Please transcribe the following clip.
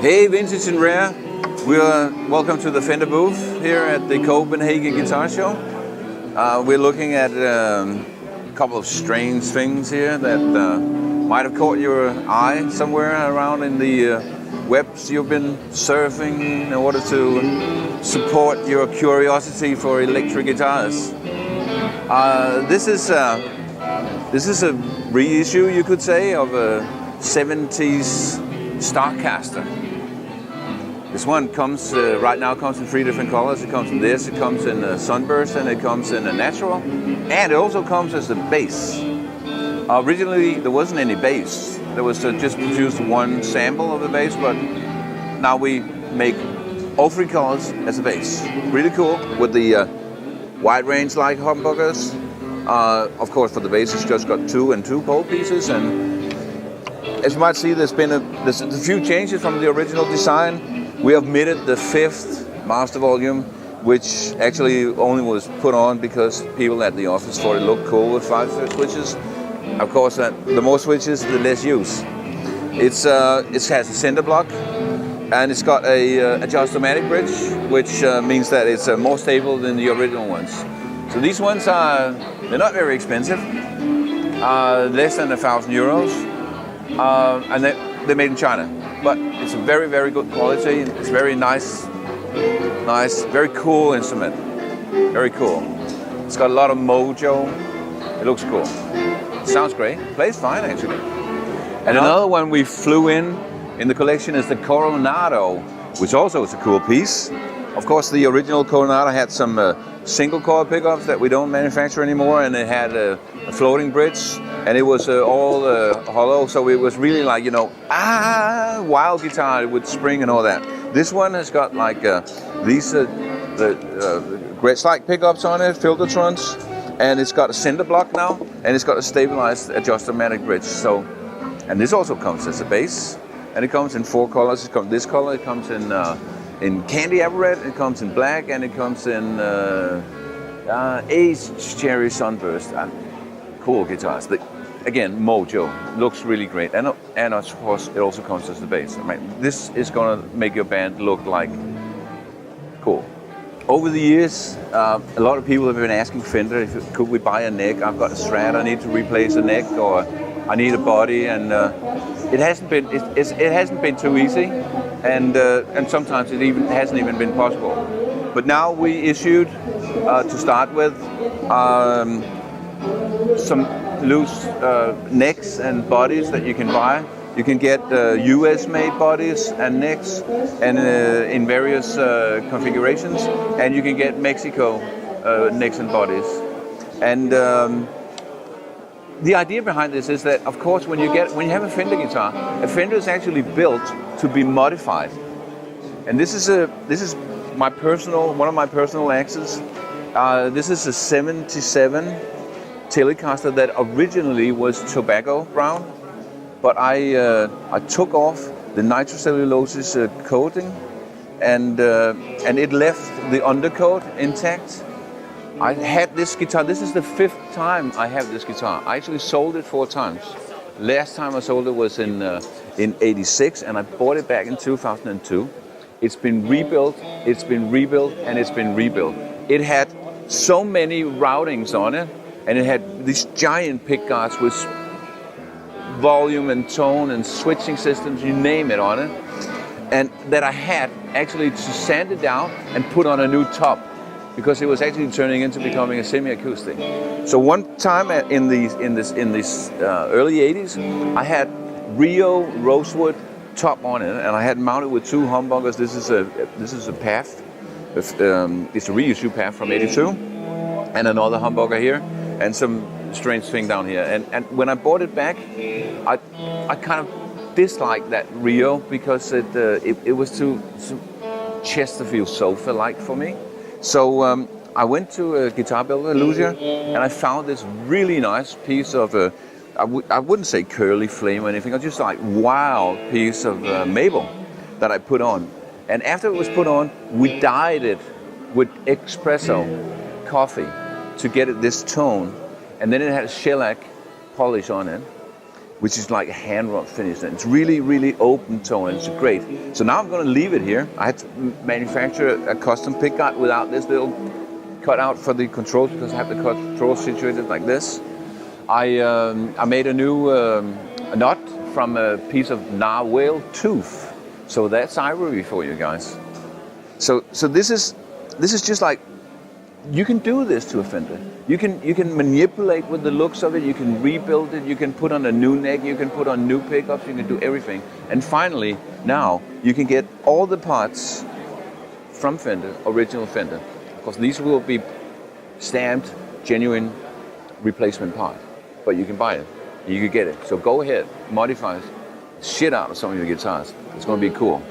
Hey, Vintage and Rare. Welcome to the Fender booth here at the Copenhagen Guitar Show. We're looking at a couple of strange things here that might have caught your eye somewhere around in the webs you've been surfing in order to support your curiosity for electric guitars. This is a reissue, you could say, of a 70s Starcaster. This one comes right now comes in 3 different colors. It comes in this, it comes in a sunburst, and it comes in a natural, and it also comes as a bass. Originally there wasn't any bass. There was just produced one sample of the bass, but now we make all 3 colors as a bass. Really cool with the wide range like humbuckers. Of course, for the bass it's just got 2 and 2 pole pieces, and as you might see, there's a few changes from the original design. We omitted the 5th master volume, which actually only was put on because people at the office thought it looked cool with 5 switches. Of course, the more switches, the less use. It has a center block, and it's got a adjustomatic bridge, which means that it's more stable than the original ones. So these ones they're not very expensive, less than €1,000, and they're made in China. But it's a very, very good quality. It's very nice, very cool instrument. Very cool. It's got a lot of mojo. It looks cool. It sounds great. Plays fine, actually. And another one we flew in the collection is the Coronado, which also is a cool piece. Of course, the original Coronado had some single coil pickups that we don't manufacture anymore, and it had a floating bridge, and it was all hollow, so it was really like, wild guitar with spring and all that. This one has got like these Gretsch-like pickups on it, Filtertrons, and it's got a cinder block now, and it's got a stabilized adjustomatic bridge. So, and this also comes as a bass, and it comes in 4 colors. It comes this color, it comes in candy apple red, it comes in black, and it comes in aged cherry sunburst. Cool guitars. Again, mojo, looks really great, and of course it also comes as the bass. I mean, this is gonna make your band look like cool. Over the years, a lot of people have been asking Fender, could we buy a neck? I've got a Strat, I need to replace a neck, or I need a body, and it hasn't been too easy, and sometimes it hasn't even been possible. But now we issued, to start with, some loose necks and bodies that you can buy. You can get US-made bodies and necks, and in various configurations, and you can get Mexico necks and bodies. And the idea behind this is that, of course, when you have a Fender guitar, a Fender is actually built to be modified. And this is one of my personal axes. This is a '77 Telecaster that originally was tobacco brown, but I took off the nitrocellulose coating, and it left the undercoat intact. I had this guitar. This is the 5th time I have this guitar. I actually sold it 4 times. Last time I sold it was in '86, and I bought it back in 2002. It's been rebuilt. It's been rebuilt, and it's been rebuilt. It had so many routings on it. And it had these giant pickguards with volume and tone and switching systems, you name it, on it. And that I had actually to sand it down and put on a new top, because it was actually turning into becoming a semi-acoustic. So one time in these early '80s, I had Rio rosewood top on it, and I had mounted with 2 humbuckers. This is a Path. It's a reissue Path from '82, and another humbucker here, and some strange thing down here. And when I bought it back, I kind of disliked that Rio, because it was too Chesterfield sofa-like for me. So I went to a guitar builder, Lucia, and I found this really nice piece of I wouldn't say curly flame or anything, just like wild piece of maple that I put on. And after it was put on, we dyed it with espresso coffee to get it this tone, and then it had a shellac polish on it. which is like hand rub finish. And it's really, really open tone, and it's great. So now I'm going to leave it here. I had to manufacture a custom pickguard without this little cutout for the controls, because I have the controls situated like this. I made a new nut from a piece of narwhal tooth. So that's ivory for you guys. So this is just like, you can do this to a Fender. You can manipulate with the looks of it. You can rebuild it. You can put on a new neck. You can put on new pickups. You can do everything. And finally, now you can get all the parts from Fender, original Fender, because these will be stamped, genuine replacement part. But you can buy it. You can get it. So go ahead, modify shit out of some of your guitars. It's going to be cool.